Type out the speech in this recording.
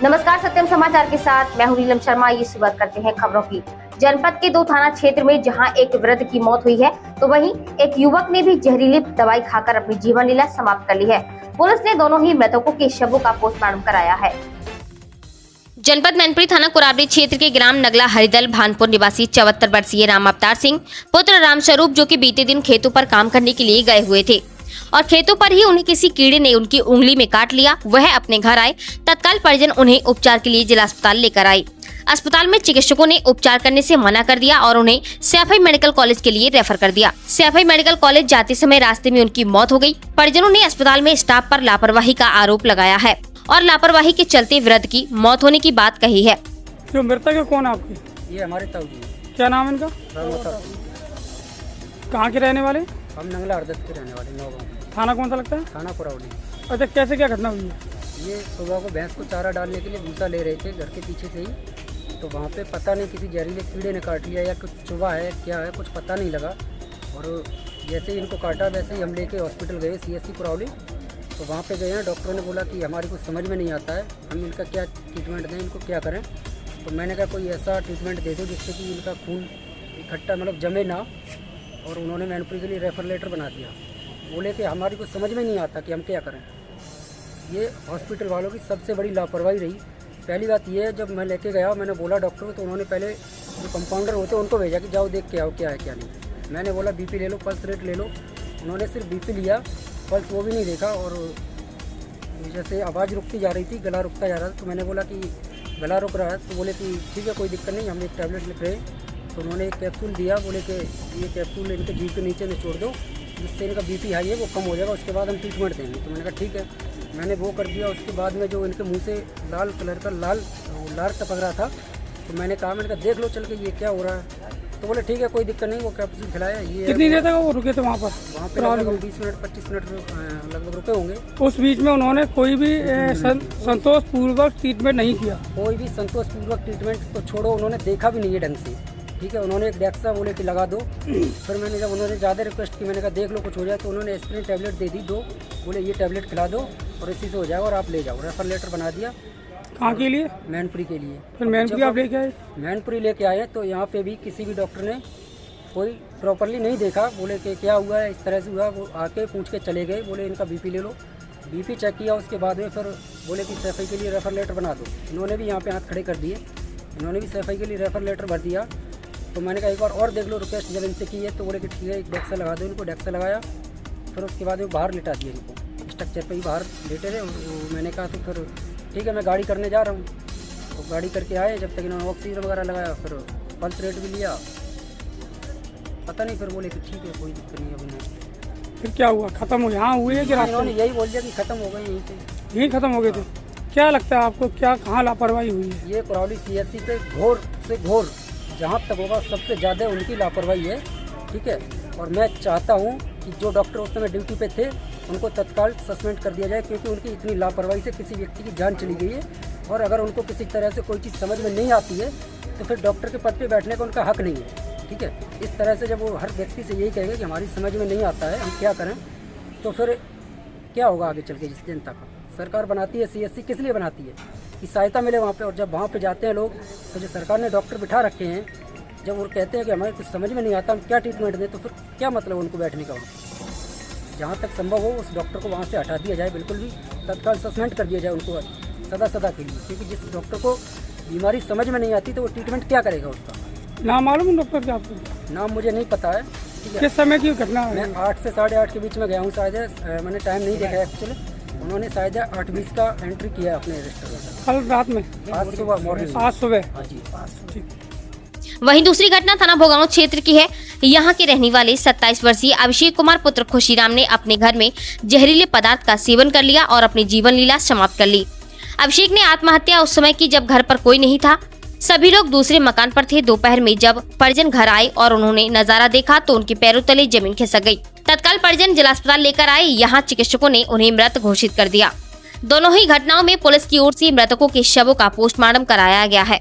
नमस्कार, सत्यम समाचार के साथ मैं हूं नीलम शर्मा। ये शुरुआत करते हैं खबरों की। जनपद के 2 थाना क्षेत्र में जहां एक वृद्ध की मौत हुई है, तो वहीं एक युवक ने भी जहरीली दवाई खाकर अपनी जीवन लीला समाप्त कर ली है। पुलिस ने दोनों ही मृतकों के शवों का पोस्टमार्टम कराया है। जनपद मैनपुरी थाना कुराबड़ी क्षेत्र के ग्राम नगला हरिदल भानपुर निवासी 74 वर्षीय राम अवतार सिंह पुत्र रामस्वरूप, जो कि बीते दिन खेतों पर काम करने के लिए गए हुए थे और खेतों पर ही उन्हें किसी कीड़े ने उनकी उंगली में काट लिया। वह अपने घर आए। तत्काल परिजन उन्हें उपचार के लिए जिला अस्पताल लेकर आए। अस्पताल में चिकित्सकों ने उपचार करने से मना कर दिया और उन्हें सैफई मेडिकल कॉलेज के लिए रेफर कर दिया। सैफई मेडिकल कॉलेज जाते समय रास्ते में उनकी मौत हो गई। परिजनों ने अस्पताल में स्टाफ पर लापरवाही का आरोप लगाया है और लापरवाही के चलते वृद्ध की मौत होने की बात कही है। जो मृतक है कौन है आपकी? ये हमारे ताऊ जी। क्या नाम है इनका? कहाँ के रहने वाले? हम नंगला हरदत के रहने वाले, नौगांव। थाना कौन सा लगता है? थाना कुरावड़ी। अच्छा, कैसे क्या घटना हुई है? ये सुबह को भैंस को चारा डालने के लिए भूसा ले रहे थे घर के पीछे से ही, तो वहाँ पे पता नहीं किसी जहरीले कीड़े ने काट लिया या कुछ चुभा है क्या है, कुछ पता नहीं लगा। और जैसे ही इनको काटा वैसे ही हम लेके हॉस्पिटल गए, CSC कुरावड़ी। तो वहाँ पे गए हैं, डॉक्टरों ने बोला कि हमारी कुछ समझ में नहीं आता है, हम इनका क्या ट्रीटमेंट दें, इनको क्या करें। तो मैंने कहा कोई ऐसा ट्रीटमेंट दे दो जिससे कि इनका खून इकट्ठा मतलब जमे ना। और उन्होंने मैनपुरी के लिए रेफर लेटर बना दिया। बोले कि हमारी कुछ समझ में नहीं आता कि हम क्या करें। ये हॉस्पिटल वालों की सबसे बड़ी लापरवाही रही। पहली बात ये है, जब मैं लेके गया मैंने बोला डॉक्टर को, तो उन्होंने पहले जो कंपाउंडर होते हैं उनको भेजा कि जाओ देख के आओ क्या है क्या नहीं। मैंने बोला BP ले लो, पल्स रेट ले लो। उन्होंने सिर्फ BP लिया, पल्स वो भी नहीं देखा। और जैसे आवाज़ रुकती जा रही थी, गला रुकता जा रहा था, तो मैंने बोला कि गला रुक रहा है, तो बोले कि ठीक है कोई दिक्कत नहीं, हम एक टैबलेट लिख रहे हैं। तो उन्होंने एक कैप्सूल दिया, बोले कि ये कैप्सूल इनके जीभ के नीचे निचोड़ दो, जिससे इनका BP हाई है वो कम हो जाएगा, उसके बाद हम ट्रीटमेंट देंगे। तो मैंने कहा ठीक है, मैंने वो कर दिया। उसके बाद में जो इनके मुंह से लाल कलर का लाल टपक रहा था, तो मैंने कहा देख लो चल के ये क्या हो रहा है। तो बोले ठीक है कोई दिक्कत नहीं, वो कैप्सूल खिलाया। ये कितनी देर तक वो रुके थे वहाँ पर? वहाँ पे लगभग 20 मिनट 25 मिनट लगभग रुके होंगे। उस बीच में उन्होंने कोई भी संतोषपूर्वक ट्रीटमेंट नहीं किया? कोई भी संतोषपूर्वक ट्रीटमेंट तो छोड़ो, उन्होंने देखा भी नहीं है ढंग से। ठीक है, उन्होंने एक डेक्सा बोले कि लगा दो। फिर मैंने जब उन्होंने ज़्यादा रिक्वेस्ट की, मैंने कहा देख लो कुछ हो जाए, तो उन्होंने एस्पिरिन टैबलेट दे दी 2। बोले ये टैबलेट खिला दो और इसी से हो जाएगा और आप ले जाओ। रेफर लेटर बना दिया। कहाँ के लिए? मैनपुरी के लिए। फिर मैनपुरी आप लेके आए? मैनपुरी लेके आए तो यहाँ पे भी किसी भी डॉक्टर ने कोई प्रॉपरली नहीं देखा। बोले कि क्या हुआ है, इस तरह से हुआ। वो आके पूछ के चले गए, बोले इनका BP ले लो। BP चेक किया, उसके बाद में फिर बोले कि सैफई के लिए रेफर लेटर बना दो। इन्होंने भी यहाँ पे हाथ खड़े कर दिए, इन्होंने भी सैफई के लिए रेफर लेटर भर दिया। तो मैंने कहा एक बार और देख लो रिक्वेस्ट जब इनसे की है, तो बोले कि ठीक है एक डेक्सा लगा दो। इनको डेक्सा लगाया, फिर उसके बाद वो बाहर लिटा दिया, इनको स्ट्रक्चर पे ही बाहर लेटे रहे। मैंने कहा तो फिर ठीक है मैं गाड़ी करने जा रहा हूँ। तो गाड़ी करके आए, जब तक इन्होंने ऑक्सीजन वगैरह लगाया, फिर पल्स रेट भी लिया, पता नहीं। फिर बोले कि ठीक है कोई दिक्कत नहीं अभी नहीं। फिर क्या हुआ? खत्म हो यहाँ हुए कि रास्ते? उन्होंने यही बोल दिया कि ख़त्म हो गए यहीं पे। यहीं खत्म हो गए थे? क्या लगता है आपको, क्या कहाँ लापरवाही हुई है? ये कुरावड़ी CSC पे घोर से घोर जहाँ तक होगा सबसे ज़्यादा उनकी लापरवाही है। ठीक है, और मैं चाहता हूँ कि जो डॉक्टर उस समय ड्यूटी पे थे उनको तत्काल सस्पेंड कर दिया जाए, क्योंकि उनकी इतनी लापरवाही से किसी व्यक्ति की जान चली गई है। और अगर उनको किसी तरह से कोई चीज़ समझ में नहीं आती है तो फिर डॉक्टर के पद पे बैठने का उनका हक नहीं है। ठीक है, इस तरह से जब वो हर व्यक्ति से यही कहेंगे कि हमारी समझ में नहीं आता है, हम क्या करें, तो फिर क्या होगा आगे चल के जिस जनता का। सरकार बनाती है CSC किस लिए बनाती है? कि सहायता मिले वहाँ पे। और जब वहाँ पे जाते हैं लोग, तो जो सरकार ने डॉक्टर बिठा रखे हैं, जब वो कहते हैं कि हमें कुछ समझ में नहीं आता, हम क्या ट्रीटमेंट दें, तो फिर क्या मतलब उनको बैठने का वहाँ? जहाँ तक संभव हो उस डॉक्टर को वहाँ से हटा दिया जाए, बिल्कुल भी तत्काल सस्पेंड कर दिया जाए उनको सदा के लिए। क्योंकि जिस डॉक्टर को बीमारी समझ में नहीं आती तो वो ट्रीटमेंट क्या करेगा उसका? नाम मालूम है डॉक्टर का आपको? नाम मुझे नहीं पता है। ठीक है, किस समय की घटना है? मैं 8 से 8:30 के बीच में गया हूँ शायद, मैंने टाइम नहीं देखा एक्चुअली। उन्होंने शायद 8:20 का एंट्री किया अपने रजिस्टर में। कल रात में? आज सुबह मॉर्निंग। आज सुबह? हाँ जी। ठीक। वहीं दूसरी घटना थाना भोगांव क्षेत्र की है। यहाँ के रहने वाले 27 वर्षीय अभिषेक कुमार पुत्र खुशीराम ने अपने घर में जहरीले पदार्थ का सेवन कर लिया और अपनी जीवन लीला समाप्त कर ली। अभिषेक ने आत्महत्या उस समय की जब घर पर कोई नहीं था, सभी लोग दूसरे मकान पर थे। दोपहर में जब परिजन घर आए और उन्होंने नजारा देखा तो उनके पैरों तले जमीन खिसक गई। तत्काल परिजन जिला अस्पताल लेकर आए। यहाँ चिकित्सकों ने उन्हें मृत घोषित कर दिया। दोनों ही घटनाओं में पुलिस की ओर से मृतकों के शवों का पोस्टमार्टम कराया गया है।